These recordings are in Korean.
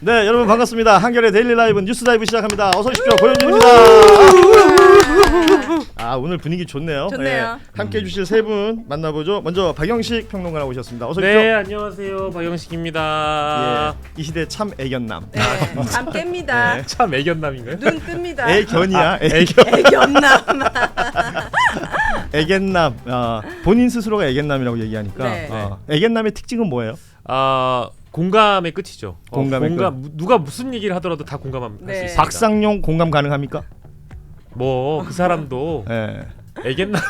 네, 여러분 반갑습니다. 한겨레 데일리 라이브 뉴스 다이브 시작합니다. 어서 오십시오. 고현준입니다. 오늘 분위기 좋네요. 좋네요. 함께 해주실 세 분 만나보죠. 먼저 박영식 평론가 나오셨습니다. 어서 오십시오. 네, 안녕하세요. 박영식입니다. 이 시대 참 애견남. 네, 잠 깹니다. 네. 참 애견남인가요? 눈 뜹니다. 애견이야. 애견남. 애견남. 본인 스스로가 애견남이라고 얘기하니까 네. 애견남의 특징은 뭐예요? 공감의 끝이죠. 공감의 누가 무슨 얘기를 하더라도 다 공감할 수 네. 있습니다. 박상용 공감 가능합니까? 뭐 그 사람도 네. 애견남.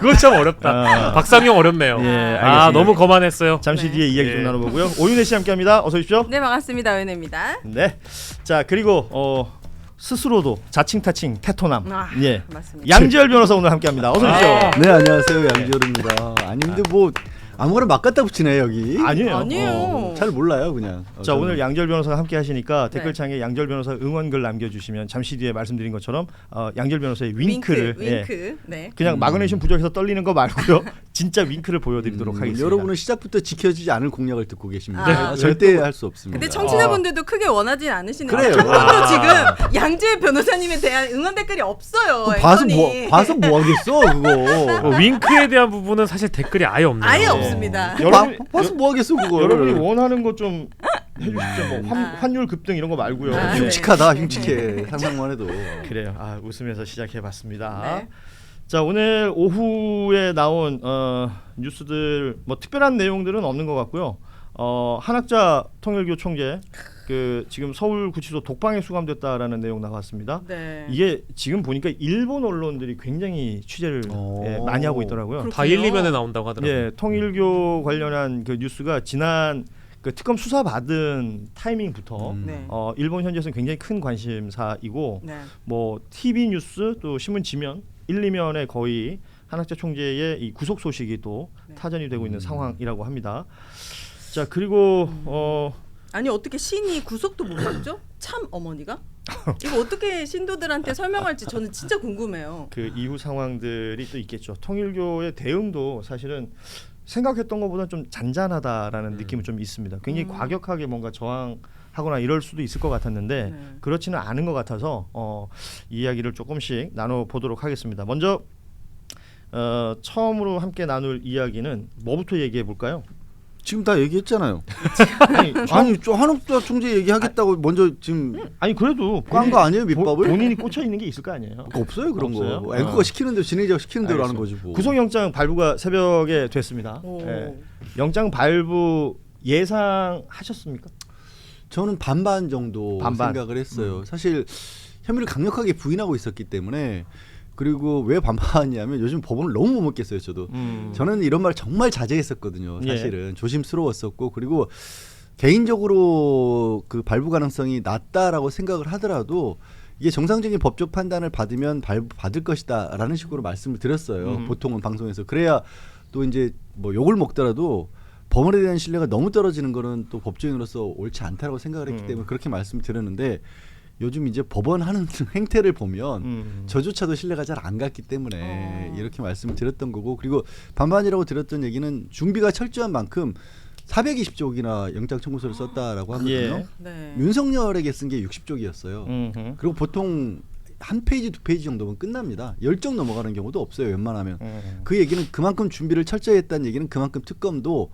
그건 참 어렵다. 박상용 어렵네요. 예, 알겠습니다. 너무 거만했어요. 잠시 네. 뒤에 이야기 좀 네. 나눠보고요. 오윤혜 씨 함께합니다. 어서 오십시오. 네, 반갑습니다. 은혜입니다. 네. 자, 그리고 스스로도 자칭 타칭 테토남. 예. 맞습니다. 양지열 변호사 오늘 함께합니다. 어서 오십시오. 네, 안녕하세요. 양지열입니다. 아니 근데 뭐 아무거나 막 갖다 붙이네 여기. 아니에요. 잘 몰라요 그냥. 자, 저는. 오늘 양지열 변호사가 함께 하시니까 네. 댓글창에 양지열 변호사 응원글 남겨주시면 잠시 뒤에 말씀드린 것처럼 양지열 변호사의 윙크를 윙크. 네. 그냥 마그네슘 부족해서 떨리는 거 말고요. 진짜 윙크를 보여드리도록 하겠습니다. 여러분은 시작부터 지켜지지 않을 공약을 듣고 계십니다. 아. 절대 할 수 없습니다. 근데 청취자분들도 크게 원하진 않으시는데 그래요. 한 번도 지금 양지열 변호사님에 대한 응원 댓글이 없어요. 봐서 앵커니. 뭐 하겠어 그거. 윙크에 대한 부분은 사실 댓글이 아예 없네요. 아예 없습니다. 봐서 뭐 하겠어 그거. 여러분이 원하는 거 좀 해주시죠. 뭐 환율 급등 이런 거 말고요. 네. 흉측하다 흉측해 상상만 해도. 그래요. 웃으면서 시작해봤습니다. 네. 자, 오늘 오후에 나온 뉴스들 뭐 특별한 내용들은 없는 것 같고요. 한학자 통일교 총재 지금 서울구치소 독방에 수감됐다라는 내용 나왔습니다. 네. 이게 지금 보니까 일본 언론들이 굉장히 취재를 많이 하고 있더라고요. 그렇군요. 다 1, 2면에 나온다고 하더라고요. 예, 통일교 관련한 그 뉴스가 지난 그 특검 수사 받은 타이밍부터 네. 일본 현지에서는 굉장히 큰 관심사이고 네. 뭐 TV 뉴스 또 신문 지면 1, 2면에 거의 한학자 총재의 이 구속 소식이 또 네. 타전이 되고 있는 상황이라고 합니다. 자, 그리고 아니 어떻게 신이 구속도 못 받죠? 참 어머니가? 이거 어떻게 신도들한테 설명할지 저는 진짜 궁금해요. 그 이후 상황들이 또 있겠죠. 통일교의 대응도 사실은 생각했던 것보다 좀 잔잔하다라는 느낌은 좀 있습니다. 굉장히 과격하게 뭔가 저항하거나 이럴 수도 있을 것 같았는데 네. 그렇지는 않은 것 같아서 이야기를 조금씩 나눠보도록 하겠습니다. 먼저 처음으로 함께 나눌 이야기는 뭐부터 얘기해 볼까요? 지금 다 얘기했잖아요. 아니 저 한옥자 총재 얘기하겠다고 먼저 지금 그래도 깐 거 아니에요 밑밥을? 본인이 꽂혀 있는 게 있을 거 아니에요. 없어요 그런 없어요? 거. 앵커가 시키는 대로 진행자가 시키는 대로 하는 거지 뭐. 구속영장 발부가 새벽에 됐습니다. 오. 예. 영장 발부 예상하셨습니까? 저는 반반 정도 반반. 생각을 했어요. 사실 혐의를 강력하게 부인하고 있었기 때문에. 그리고 왜 반반이냐면 요즘 법원을 너무 못 먹겠어요. 저도. 저는 이런 말 정말 자제했었거든요. 사실은 조심스러웠었고 그리고 개인적으로 그 발부 가능성이 낮다라고 생각을 하더라도 이게 정상적인 법적 판단을 받으면 발부받을 것이다라는 식으로 말씀을 드렸어요. 보통은 방송에서. 그래야 또 이제 뭐 욕을 먹더라도 법원에 대한 신뢰가 너무 떨어지는 거는 또 법조인으로서 옳지 않다라고 생각을 했기 때문에 그렇게 말씀을 드렸는데 요즘 이제 법원 하는 행태를 보면 저조차도 신뢰가 잘 안 갔기 때문에 이렇게 말씀을 드렸던 거고 그리고 반반이라고 드렸던 얘기는 준비가 철저한 만큼 420쪽이나 영장 청구서를 썼다라고 하거든요. 예. 네. 윤석열에게 쓴 게 60쪽이었어요. 그리고 보통 한 페이지 두 페이지 정도면 끝납니다. 10쪽 넘어가는 경우도 없어요. 웬만하면. 그 얘기는 그만큼 준비를 철저히 했다는 얘기는 그만큼 특검도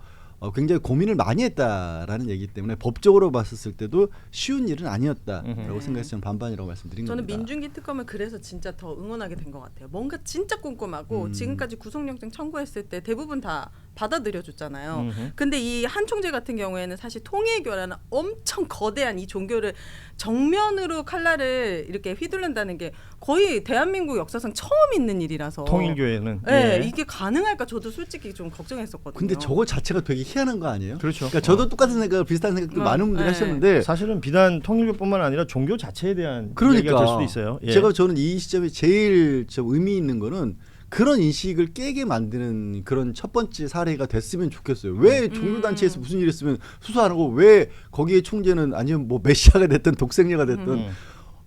굉장히 고민을 많이 했다라는 얘기이기 때문에 법적으로 봤었을 때도 쉬운 일은 아니었다라고 생각해서 저는 반반이라고 말씀드린 저는 겁니다. 민중기 특검을 그래서 진짜 더 응원하게 된 것 같아요. 뭔가 진짜 꼼꼼하고 지금까지 구속영장 청구했을 때 대부분 다 받아들여줬잖아요. 근데 이 한 총재 같은 경우에는 사실 통일교라는 엄청 거대한 이 종교를 정면으로 칼날을 이렇게 휘두른다는 게 거의 대한민국 역사상 처음 있는 일이라서 통일교회는 네, 예. 이게 가능할까 저도 솔직히 좀 걱정했었거든요. 근데 저거 자체가 되게 희한한 거 아니에요? 그렇죠. 그러니까 저도 똑같은 생각을 비슷한 생각도 많은 분들이 네. 하셨는데 사실은 비단 통일교뿐만 아니라 종교 자체에 대한 그러니까 얘기가 될 수도 있어요. 예. 저는 이 시점에 제일 좀 의미 있는 거는 그런 인식을 깨게 만드는 그런 첫 번째 사례가 됐으면 좋겠어요. 왜 종교단체에서 무슨 일이 있으면 수사 안 하고 왜 거기에 총재는 아니면 뭐 메시아가 됐든 독생녀가 됐든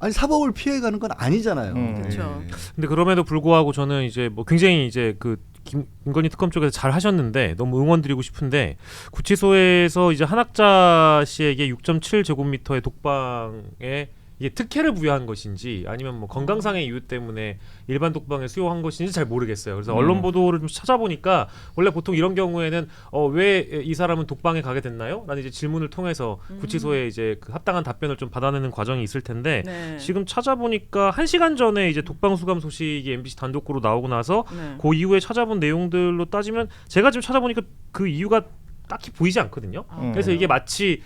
아니 사법을 피해가는 건 아니잖아요. 그렇죠. 네. 근데 그럼에도 불구하고 저는 이제 뭐 굉장히 이제 그 김건희 특검 쪽에서 잘 하셨는데 너무 응원드리고 싶은데 구치소에서 이제 한학자 씨에게 6.7제곱미터의 독방에 이게 특혜를 부여한 것인지 아니면 뭐 건강상의 이유 때문에 일반 독방에 수용한 것인지 잘 모르겠어요. 그래서 언론 보도를 좀 찾아보니까 원래 보통 이런 경우에는 왜 이 사람은 독방에 가게 됐나요? 라는 이제 질문을 통해서 구치소에 이제 그 합당한 답변을 좀 받아내는 과정이 있을 텐데 네. 지금 찾아보니까 1시간 전에 이제 독방 수감 소식이 MBC 단독으로 나오고 나서 네. 그 이후에 찾아본 내용들로 따지면 제가 지금 찾아보니까 그 이유가 딱히 보이지 않거든요. 그래서 이게 마치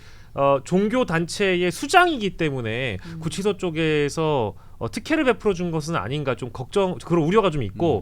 종교 단체의 수장이기 때문에 구치소 쪽에서 특혜를 베풀어 준 것은 아닌가 좀 그런 우려가 좀 있고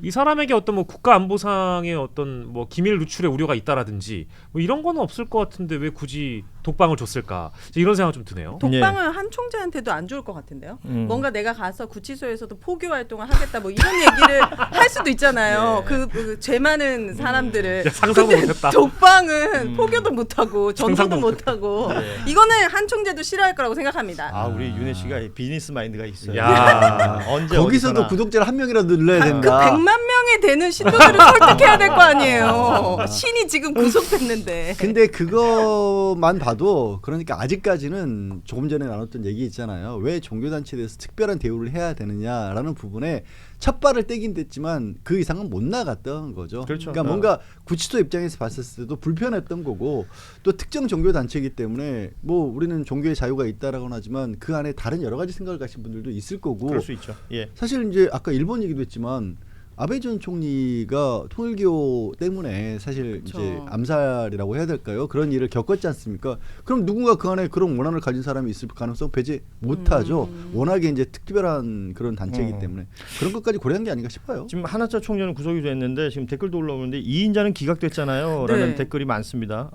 이 사람에게 어떤 뭐 국가안보상의 어떤 뭐 기밀 누출의 우려가 있다라든지 뭐 이런 거는 없을 것 같은데 왜 굳이 독방을 줬을까 이런 생각 좀 드네요. 독방은 한 총재한테도 안 좋을 것 같은데요. 뭔가 내가 가서 구치소에서도 포교 활동을 하겠다 뭐 이런 얘기를 할 수도 있잖아요. 그 죄 많은 사람들을. 상상도 못했다. 독방은 포교도 못하고 전도도 못하고 이거는 한 총재도 싫어할 거라고 생각합니다. 아 우리 윤혜 씨가 비즈니스 마인드가 있어요. 야. 언제 거기서도 어디서나. 구독자를 한 명이라도 늘려야 그 된다. 100만 명이 되는 신도들을 설득해야 될 거 아니에요. 신이 지금 구속됐는데. 근데 그것만 봐도 그러니까 아직까지는 조금 전에 나눴던 얘기 있잖아요. 왜 종교단체에 대해서 특별한 대우를 해야 되느냐라는 부분에 첫 발을 떼긴 됐지만 그 이상은 못 나갔던 거죠. 그렇죠. 그러니까 뭔가 구치소 입장에서 봤을 때도 불편했던 거고 또 특정 종교단체이기 때문에 뭐 우리는 종교의 자유가 있다라고는 하지만 그 안에 다른 여러 가지 생각을 가진 분들도 있을 거고 그럴 수 있죠. 예. 사실 이제 아까 일본 얘기도 했지만 아베 전 총리가 통일교 때문에 사실 그렇죠. 이제 암살이라고 해야 될까요? 그런 일을 겪었지 않습니까? 그럼 누군가 그 안에 그런 원한을 가진 사람이 있을 가능성 배제 못하죠. 워낙에 이제 특별한 그런 단체이기 때문에 그런 것까지 고려한 게 아닌가 싶어요. 지금 한학자 총재는 구속이 됐는데 지금 댓글도 올라오는데 2인자는 기각됐잖아요. 네. 라는 댓글이 많습니다.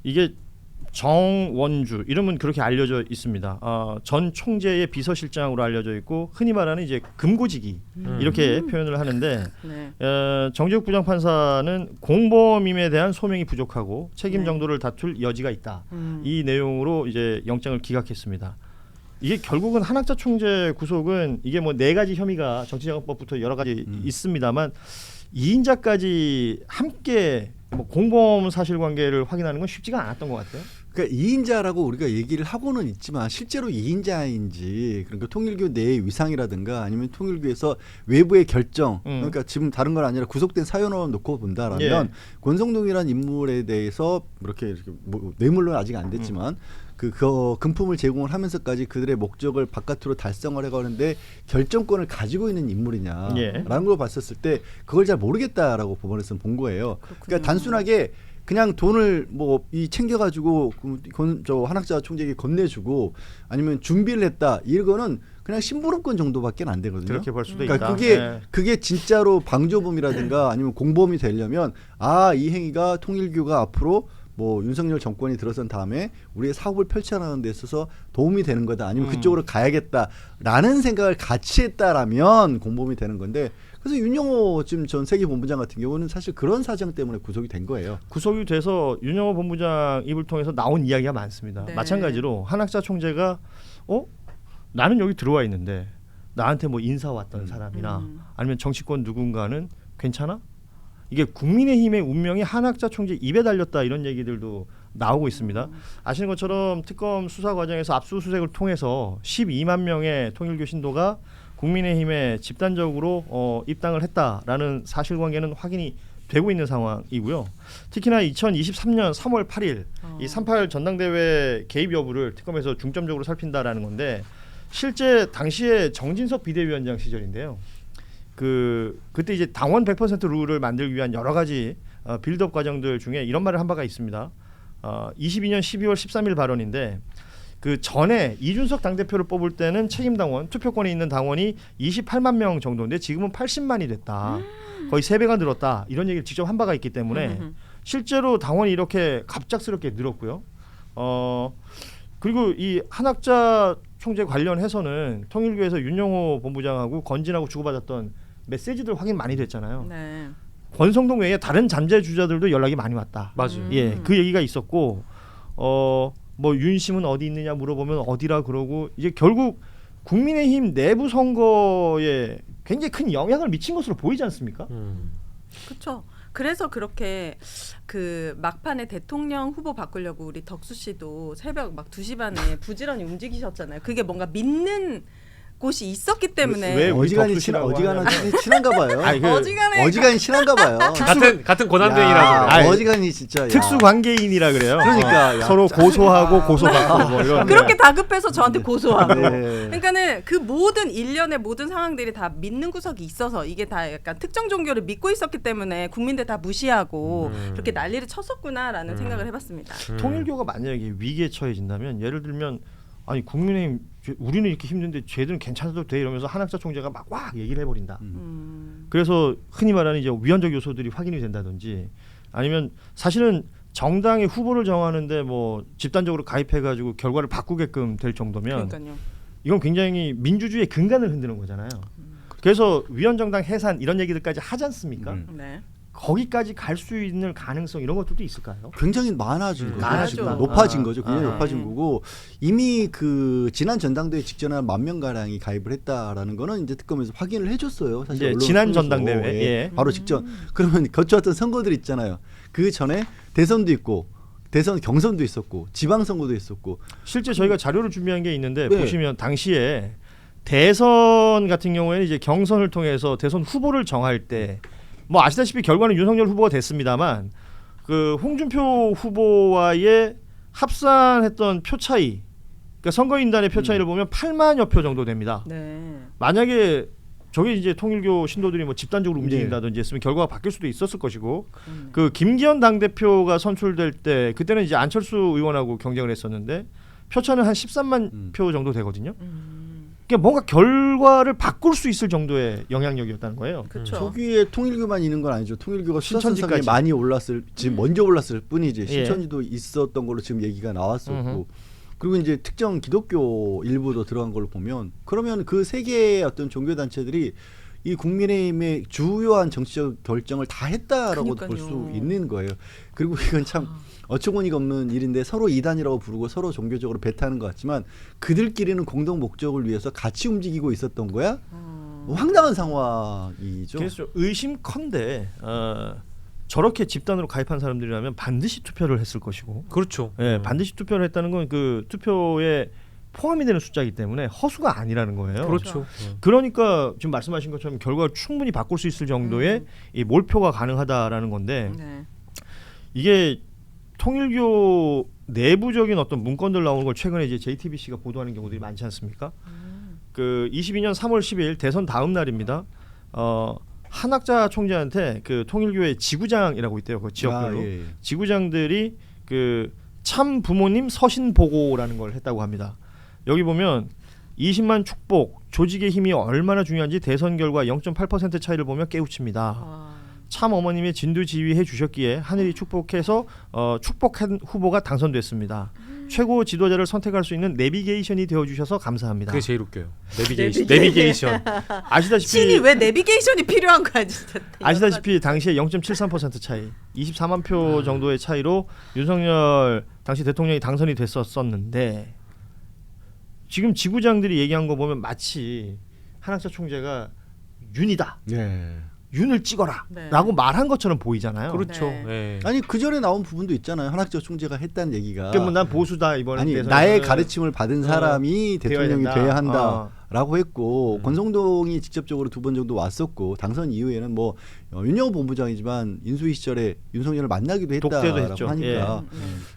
이게 정원주 이름은 그렇게 알려져 있습니다. 전 총재의 비서실장으로 알려져 있고 흔히 말하는 이제 금고지기 이렇게 표현을 하는데 네. 정재욱 부장판사는 공범임에 대한 소명이 부족하고 책임 네. 정도를 다툴 여지가 있다. 이 내용으로 이제 영장을 기각했습니다. 이게 결국은 한학자 총재 구속은 이게 뭐 4가지 혐의가 정치자금법부터 여러 가지 있습니다만 2인자까지 함께 뭐 공범 사실관계를 확인하는 건 쉽지가 않았던 것 같아요. 그러니까 2인자라고 우리가 얘기를 하고는 있지만 실제로 2인자인지 그러니까 통일교 내의 위상이라든가 아니면 통일교에서 외부의 결정 그러니까 지금 다른 건 아니라 구속된 사연을 놓고 본다라면 권성동이라는 인물에 대해서 이렇게 뭐 뇌물론 아직 안 됐지만 그 금품을 제공을 하면서까지 그들의 목적을 바깥으로 달성을 해가는데 결정권을 가지고 있는 인물이냐라는 걸 봤었을 때 그걸 잘 모르겠다라고 법원에서는 본 거예요. 그렇군요. 그러니까 단순하게 그냥 돈을 뭐 이 챙겨가지고 저 한학자 총재에게 건네주고 아니면 준비를 했다 이거는 그냥 심부름권 정도밖에 안 되거든요. 그렇게 볼 수도 그러니까 있다. 그게 진짜로 방조범이라든가 아니면 공범이 되려면 이 행위가 통일교가 앞으로 뭐 윤석열 정권이 들어선 다음에 우리의 사업을 펼쳐나가는 데 있어서 도움이 되는 거다 아니면 그쪽으로 가야겠다라는 생각을 같이 했다라면 공범이 되는 건데 그래서 윤영호 지금 전 세계본부장 같은 경우는 사실 그런 사정 때문에 구속이 된 거예요. 구속이 돼서 윤영호 본부장 입을 통해서 나온 이야기가 많습니다. 네. 마찬가지로 한학자 총재가 나는 여기 들어와 있는데 나한테 뭐 인사 왔던 사람이나 아니면 정치권 누군가는 괜찮아? 이게 국민의힘의 운명이 한학자 총재 입에 달렸다 이런 얘기들도 나오고 있습니다. 아시는 것처럼 특검 수사 과정에서 압수수색을 통해서 12만 명의 통일교 신도가 국민의힘에 집단적으로 입당을 했다라는 사실관계는 확인이 되고 있는 상황이고요. 특히나 2023년 3월 8일 이 3.8 전당대회 개입 여부를 특검에서 중점적으로 살핀다라는 건데 실제 당시에 정진석 비대위원장 시절인데요. 그때 이제 당원 100% 룰을 만들기 위한 여러 가지 빌드업 과정들 중에 이런 말을 한 바가 있습니다. 22년 12월 13일 발언인데 그 전에 이준석 당대표를 뽑을 때는 책임 당원 투표권이 있는 당원이 28만 명 정도인데 지금은 80만이 됐다. 거의 3배가 늘었다. 이런 얘기를 직접 한 바가 있기 때문에 실제로 당원이 이렇게 갑작스럽게 늘었고요. 그리고 이 한학자 총재 관련해서는 통일교에서 윤영호 본부장하고 건진하고 주고받았던 메시지들 확인 많이 됐잖아요. 네. 권성동 외에 다른 잠재 주자들도 연락이 많이 왔다. 맞아요. 예, 그 얘기가 있었고 뭐 윤심은 어디 있느냐 물어보면 어디라 그러고 이제 결국 국민의힘 내부 선거에 굉장히 큰 영향을 미친 것으로 보이지 않습니까? 그렇죠. 그래서 그렇게 그 막판에 대통령 후보 바꾸려고 우리 덕수 씨도 새벽 막 2시 반에 부지런히 움직이셨잖아요. 그게 뭔가 믿는 곳이 있었기 때문에. 왜 우리 어지간히 덕수씨라고 친한가 봐요. 아니, 그 어지간히 친한가 봐요. 같은 권한대행이라서. 아니, 어지간히 진짜. 야. 특수 관계인이라 그래요. 그러니까, 야. 서로 고소하고 고소받고 뭐 이런. 그렇게 다급해서 저한테 고소하고. 네. 그러니까는 그 모든 일련의 모든 상황들이 다 믿는 구석이 있어서 이게 다 약간 특정 종교를 믿고 있었기 때문에 국민들 다 무시하고 그렇게 난리를 쳤었구나라는 생각을 해봤습니다. 통일교가 만약에 위기에 처해진다면 예를 들면 아니 국민의힘 우리는 이렇게 힘든데 쟤들은 괜찮아도 돼 이러면서 한학자 총재가 막 얘기를 해버린다. 그래서 흔히 말하는 이제 위헌적 요소들이 확인이 된다든지 아니면 사실은 정당의 후보를 정하는데 뭐 집단적으로 가입해가지고 결과를 바꾸게끔 될 정도면 그러니까요. 이건 굉장히 민주주의의 근간을 흔드는 거잖아요. 그래서 위헌정당 해산 이런 얘기들까지 하지 않습니까? 네. 거기까지 갈 수 있는 가능성 이런 것들도 있을까요? 굉장히 많아진 거죠. 많아죠. 지금 높아진 거죠. 굉장히 아. 높아진 거고 이미 그 지난 전당대회 직전에 10,000명 가량이 가입을 했다라는 거는 이제 특검에서 확인을 해줬어요. 사실 예, 언론을 지난 통해서. 전당대회, 예, 예. 바로 직전. 그러면 거쳐왔던 선거들 있잖아요. 그 전에 대선도 있고 대선 경선도 있었고 지방선거도 있었고 실제 저희가 자료를 준비한 게 있는데 네. 보시면 당시에 대선 같은 경우에는 이제 경선을 통해서 대선 후보를 정할 때 뭐 아시다시피 결과는 윤석열 후보가 됐습니다만 그 홍준표 후보와의 합산했던 표 차이, 그러니까 선거인단의 표 차이를 보면 8만여 표 정도 됩니다. 네. 만약에 저게 이제 통일교 신도들이 뭐 집단적으로 네. 움직인다든지 했으면 결과가 바뀔 수도 있었을 것이고 그렇네. 그 김기현 당대표가 선출될 때 그때는 이제 안철수 의원하고 경쟁을 했었는데 표차는 한 13만 표 정도 되거든요. 그러니까 뭔가 결과를 바꿀 수 있을 정도의 영향력이었다는 거예요. 그렇죠. 초기에 통일교만 있는 건 아니죠. 통일교가 신천지까지. 수사선상에 많이 올랐을 지금 먼저 올랐을 뿐이지 예. 신천지도 있었던 걸로 지금 얘기가 나왔었고 음흠. 그리고 이제 특정 기독교 일부도 들어간 걸로 보면 그러면 그 세 개의 어떤 종교 단체들이 이 국민의힘의 주요한 정치적 결정을 다 했다라고 볼 수 그러니까요. 있는 거예요. 그리고 이건 참 어처구니가 없는 일인데 서로 이단이라고 부르고 서로 종교적으로 배타하는 것 같지만 그들끼리는 공동 목적을 위해서 같이 움직이고 있었던 거야. 황당한 상황이죠. 그래서 의심컨대 저렇게 집단으로 가입한 사람들이라면 반드시 투표를 했을 것이고, 그렇죠. 예, 반드시 투표를 했다는 건 그 투표에 포함이 되는 숫자이기 때문에 허수가 아니라는 거예요. 그렇죠. 그러니까 지금 말씀하신 것처럼 결과를 충분히 바꿀 수 있을 정도의 이 몰표가 가능하다라는 건데 네. 이게 통일교 내부적인 어떤 문건들 나오는 걸 최근에 이제 JTBC가 보도하는 경우들이 많지 않습니까? 그 22년 3월 10일 대선 다음 날입니다. 한학자 총재한테 그 통일교의 지구장이라고 있대요. 그 지역별로 예. 지구장들이 그 참 부모님 서신 보고라는 걸 했다고 합니다. 여기 보면 20만 축복, 조직의 힘이 얼마나 중요한지 대선 결과 0.8% 차이를 보며 깨우칩니다. 와. 참 어머님의 진두지휘해 주셨기에 하늘이 축복해서 축복한 후보가 당선됐습니다. 최고 지도자를 선택할 수 있는 내비게이션이 되어 주셔서 감사합니다. 그게 제일 웃겨요. 내비게이션. 아시다시피 신이 왜 내비게이션이 필요한 거야 진짜. 아시다시피 당시에 0.73% 차이, 24만 표 정도의 차이로 윤석열 당시 대통령이 당선이 됐었는데 지금 지구장들이 얘기한 거 보면 마치 한학자 총재가 윤이다. 예. 윤을 찍어라 네. 라고 말한 것처럼 보이잖아요. 그렇죠. 네. 예. 아니 그 전에 나온 부분도 있잖아요. 한학자 총재가 했다는 얘기가. 그러면 난 보수다 이번에 아니 대해서는. 나의 가르침을 받은 사람이 대통령이 된다. 돼야 한다라고 했고 권성동이 직접적으로 2번 정도 왔었고 당선 이후에는 뭐 윤영호 본부장이지만 인수위 시절에 윤석열을 만나기도 독대도 했다라고 했죠. 하니까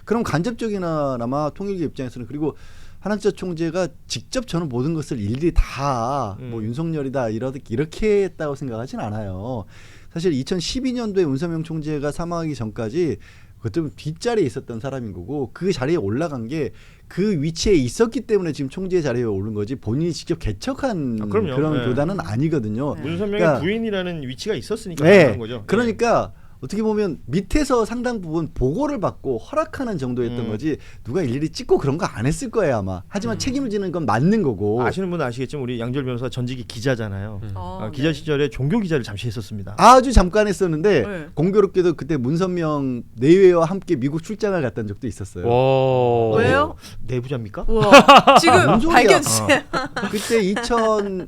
그럼 간접적이나마 통일교 입장에서는 그리고 한학자 총재가 직접 저는 모든 것을 일일이 다 뭐 윤석열이다 이렇게 했다고 생각하진 않아요. 사실 2012년도에 문선명 총재가 사망하기 전까지 그때 뒷자리에 있었던 사람인 거고 그 자리에 올라간 게 그 위치에 있었기 때문에 지금 총재 자리에 오른 거지 본인이 직접 개척한 그럼요. 그런 네. 교단은 아니거든요. 문선명의 그러니까 부인이라는 위치가 있었으니까 네. 그런 거죠. 그러니까 어떻게 보면 밑에서 상당 부분 보고를 받고 허락하는 정도였던 거지 누가 일일이 찍고 그런 거 안 했을 거예요 아마. 하지만 책임을 지는 건 맞는 거고. 아시는 분은 아시겠지만 우리 양절 변호사 전직이 기자잖아요. 기자 네. 시절에 종교 기자를 잠시 했었습니다. 아주 잠깐 했었는데 네. 공교롭게도 그때 문선명 내외와 함께 미국 출장을 갔던 적도 있었어요. 와. 왜요? 내부자입니까? 우와. 지금 뭔 소리야? 발견 주세요. 그때 2009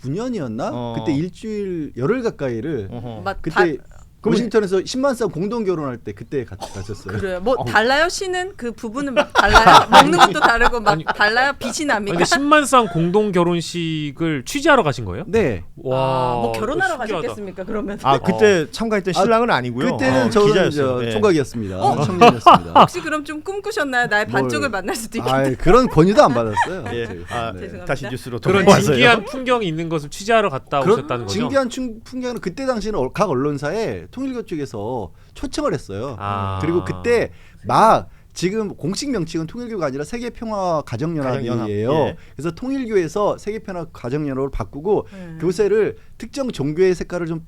2019년이었나? 그때 일주일 열흘 가까이를 막 그때 워싱턴에서 10만 쌍 공동 결혼할 때 그때 갔었어요. 그래요. 뭐 달라요? 시는 그 부분은 막 달라요? 먹는 것도 다르고 막 달라요? 빛이 납니까? 근데 10만 쌍 공동 결혼식을 취재하러 가신 거예요? 네. 와, 뭐 결혼하러 신기하다. 가셨겠습니까? 그러면 아 그때 참가했던 신랑은 아니고요. 그때는 저는 기자였어요. 저 총각이었습니다. 청년이었습니다. 혹시 그럼 좀 꿈꾸셨나요? 나의 반쪽을 만날 수도 있겠다. 그런 권유도 안 받았어요. 예. 저희. 아, 네. 죄송합니다. 다시 뉴스로 그런 돌아와서요. 진기한 풍경이 있는 것을 취재하러 갔다 오셨다는 거죠? 진기한 풍경은 그때 당시에는 각 언론사에 통일교 쪽에서 초청을 했어요. 아. 그리고 그때 막 지금 공식 명칭은 통일교가 아니라 세계평화가정연합이에요. 가정연합, 예. 그래서 통일교에서 세계평화가정연합으로 바꾸고 네. 교세를 특정 종교의 색깔을 좀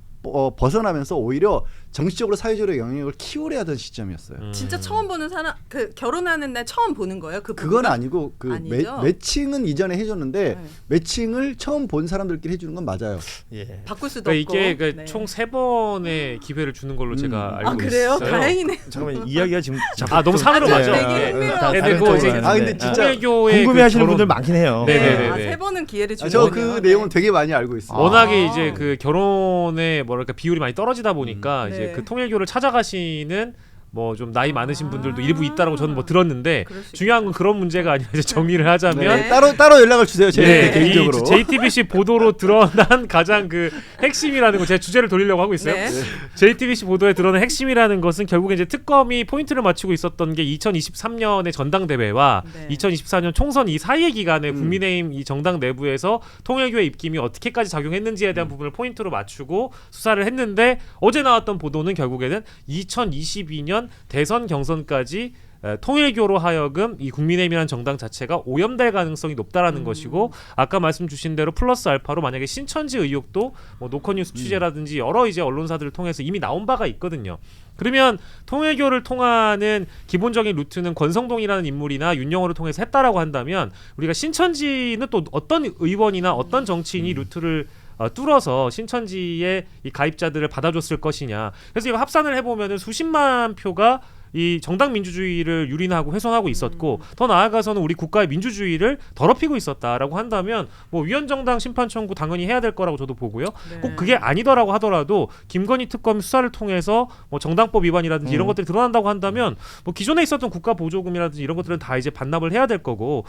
벗어나면서 오히려 정치적으로 사회적으로 영향력을 키우려 하던 시점이었어요. 진짜 처음 보는 사람 그 결혼하는 날 처음 보는 거예요? 그 그건 부부가? 아니고 그 아니죠? 매칭은 이전에 해줬는데 네. 매칭을 처음 본 사람들끼리 해주는 건 맞아요. 예. 바꿀 수도 그러니까 없고. 이게 네. 총 3번의 기회를 주는 걸로 제가 알고 아 그래요? 있어요. 다행이네. 잠깐만 이야기가 지금 아 너무 산으로 아, 맞아. 되게 네. 흥미로워. 다 네, 다른 그리고 이제 쪽으로 아, 근데 하는데. 진짜 통일교의 궁금해하시는 그 결혼- 분들 많긴 해요. 네, 네, 네. 네, 아, 네. 세 번은 기회를 주는 저 그 내용은 되게 많이 알고 있어요. 워낙에 이제 그 결혼의 뭐랄까 비율이 많이 떨어지다 보니까 네. 이제 그 통일교를 찾아가시는 뭐 좀 나이 많으신 분들도 아. 일부 있다라고 저는 뭐 들었는데 그럴 수 중요한 건 그런 문제가 아니라 이제 정리를 하자면 네. 따로 연락을 주세요. 제 개인적으로. 이 JTBC 보도로 드러난 가장 그 핵심이라는 거 제가 주제를 돌리려고 하고 있어요. 네. JTBC 보도에 드러난 핵심이라는 것은 결국에 이제 특검이 포인트를 맞추고 있었던 게 2023년의 전당대회와 네. 2024년 총선 이 사이의 기간에 국민의힘 이 정당 내부에서 통일교의 입김이 어떻게까지 작용했는지에 대한 부분을 포인트로 맞추고 수사를 했는데 어제 나왔던 보도는 결국에는 2022년 대선 경선까지 통일교로 하여금 이 국민의힘이라는 정당 자체가 오염될 가능성이 높다라는 것이고 아까 말씀 주신 대로 플러스 알파로 만약에 신천지 의혹도 뭐 노컷뉴스 취재라든지 여러 이제 언론사들을 통해서 이미 나온 바가 있거든요. 그러면 통일교를 통하는 기본적인 루트는 권성동이라는 인물이나 윤영호를 통해서 했다라고 한다면 우리가 신천지는 또 어떤 의원이나 어떤 정치인이 루트를 뚫어서 신천지의 이 가입자들을 받아줬을 것이냐. 그래서 이거 합산을 해보면은 수십만 표가 이 정당 민주주의를 유린하고 훼손하고 있었고 더 나아가서는 우리 국가의 민주주의를 더럽히고 있었다라고 한다면 뭐 위헌정당 심판 청구 당연히 해야 될 거라고 저도 보고요. 네. 꼭 그게 아니더라고 하더라도 김건희 특검 수사를 통해서 뭐 정당법 위반이라든지 이런 것들이 드러난다고 한다면 뭐 기존에 있었던 국가 보조금이라든지 이런 것들은 다 이제 반납을 해야 될 거고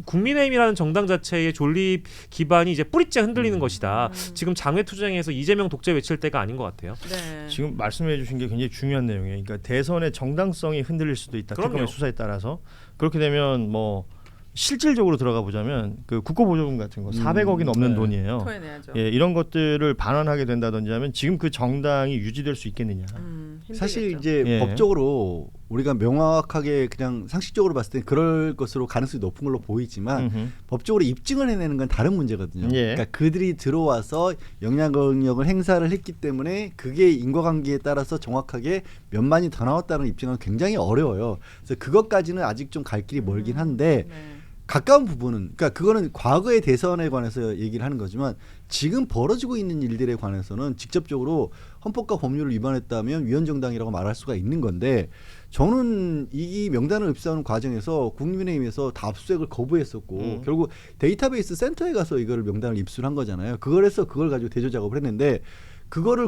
국민의힘이라는 정당 자체의 존립 기반이 이제 뿌리째 흔들리는 것이다. 지금 장외투쟁에서 이재명 독재 외칠 때가 아닌 것 같아요. 네. 지금 말씀해주신 게 굉장히 중요한 내용이에요. 그러니까 대선의 정당성이 흔들릴 수도 있다. 그럼요. 특검의 수사에 따라서 그렇게 되면 뭐 실질적으로 들어가 보자면 그 국고보조금 같은 거 400억이 넘는 네. 돈이에요. 토해내야죠. 예, 이런 것들을 반환하게 된다든지 하면 지금 그 정당이 유지될 수 있겠느냐. 힘들겠죠. 사실 이제 예. 법적으로 우리가 명확하게 그냥 상식적으로 봤을 때 그럴 것으로 가능성이 높은 걸로 보이지만 음흠. 법적으로 입증을 해내는 건 다른 문제거든요. 예. 그러니까 그들이 들어와서 영향력을 행사를 했기 때문에 그게 인과관계에 따라서 정확하게 몇만이 더 나왔다는 입증은 굉장히 어려워요. 그래서 그것까지는 아직 좀 갈 길이 멀긴 한데 네. 가까운 부분은 그러니까 그거는 과거의 대선에 관해서 얘기를 하는 거지만 지금 벌어지고 있는 일들에 관해서는 직접적으로 헌법과 법률을 위반했다면 위헌정당이라고 말할 수가 있는 건데 저는 이 명단을 입수하는 과정에서 국민의힘에서 다 압수수색을 거부했었고 결국 데이터베이스 센터에 가서 이거를 명단을 입수를 한 거잖아요. 그걸 가지고 대조 작업을 했는데 그거를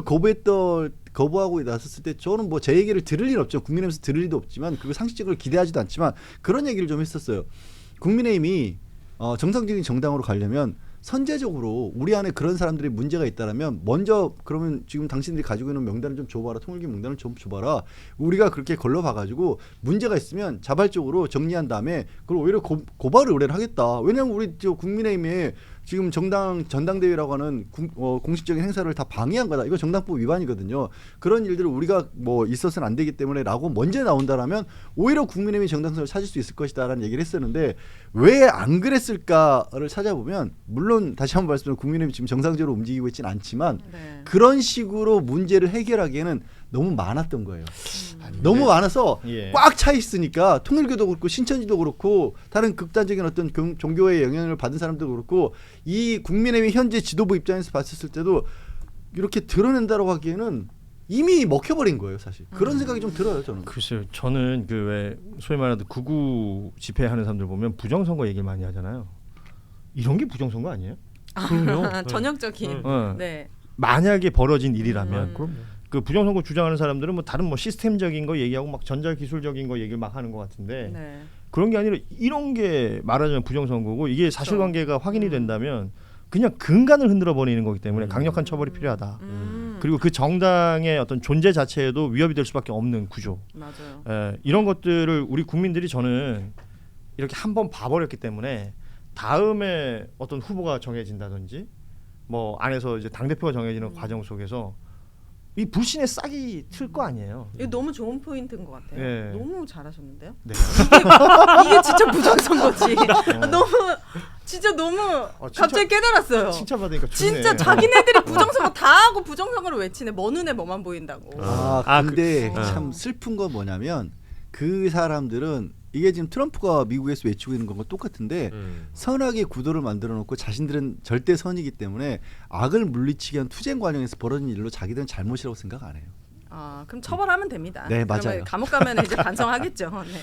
거부하고 나섰을 때 저는 뭐 제 얘기를 들을 일 없죠. 국민의힘에서 들을 일도 없지만 그리고 상식적으로 기대하지도 않지만 그런 얘기를 좀 했었어요. 국민의힘이 정상적인 정당으로 가려면 선제적으로 우리 안에 그런 사람들이 문제가 있다라면 먼저 그러면 지금 당신들이 가지고 있는 명단을 좀 줘봐라. 통일교 명단을 좀 줘봐라. 우리가 그렇게 걸러봐가지고 문제가 있으면 자발적으로 정리한 다음에 그걸 오히려 고발을 의뢰를 하겠다. 왜냐하면 우리 국민의힘에 지금 전당대회라고 하는 공식적인 행사를 다 방해한 거다. 이거 정당법 위반이거든요. 그런 일들을 우리가 뭐 있어서는 안 되기 때문에라고 먼저 나온다라면 오히려 국민의힘이 정당성을 찾을 수 있을 것이다라는 얘기를 했었는데 왜 안 그랬을까를 찾아보면 물론 다시 한번 말씀드리면 국민의힘이 지금 정상적으로 움직이고 있지는 않지만 네. 그런 식으로 문제를 해결하기에는 너무 많았던 거예요. 너무 많아서 예. 꽉 차 있으니까 통일교도 그렇고 신천지도 그렇고 다른 극단적인 어떤 종교의 영향을 받은 사람도 그렇고 이 국민의힘 현재 지도부 입장에서 봤을 때도 이렇게 드러낸다고 하기에는 이미 먹혀버린 거예요, 사실. 그런 생각이 좀 들어요, 저는. 글쎄요, 저는 그 왜 소위 말하는 극우 집회하는 사람들 보면 부정선거 얘기를 많이 하잖아요. 이런 게 부정선거 아니에요? 그럼요. 전형적인. 어. 네. 만약에 벌어진 일이라면 그럼요. 그 부정선거 주장하는 사람들은 뭐 다른 뭐 시스템적인 거 얘기하고 막 전자기술적인 거 얘기를 막 하는 것 같은데 네. 그런 게 아니라 이런 게 말하자면 부정선거고 이게 사실관계가 확인이 된다면 그냥 근간을 흔들어 버리는 거기 때문에 강력한 처벌이 필요하다. 그리고 그 정당의 어떤 존재 자체에도 위협이 될 수밖에 없는 구조. 맞아요. 이런 것들을 우리 국민들이 저는 이렇게 한번 봐버렸기 때문에 다음에 어떤 후보가 정해진다든지 뭐 안에서 이제 당 대표가 정해지는 과정 속에서 이 불신의 싹이 틀 거 아니에요. 이거 너무 좋은 포인트인 것 같아요. 네. 너무 잘하셨는데요. 네. 이게 진짜 부정선거지. 너무 진짜 너무 진짜- 갑자기 깨달았어요. 칭찬받으니까 좋네. 진짜 자기네들이 부정선거 다 하고 부정선거를 외치네. 먼 눈에 뭐만 보인다고. 근데 그- 참 슬픈 건 뭐냐면 그 사람들은 이게 지금 트럼프가 미국에서 외치고 있는 것과 똑같은데 선악의 구도를 만들어 놓고 자신들은 절대 선이기 때문에 악을 물리치기 위한 투쟁 과정에서 벌어진 일로 자기들은 잘못이라고 생각 안 해요. 그럼 처벌하면 됩니다. 네, 그러면 맞아요. 감옥 가면 이제 반성하겠죠. 네.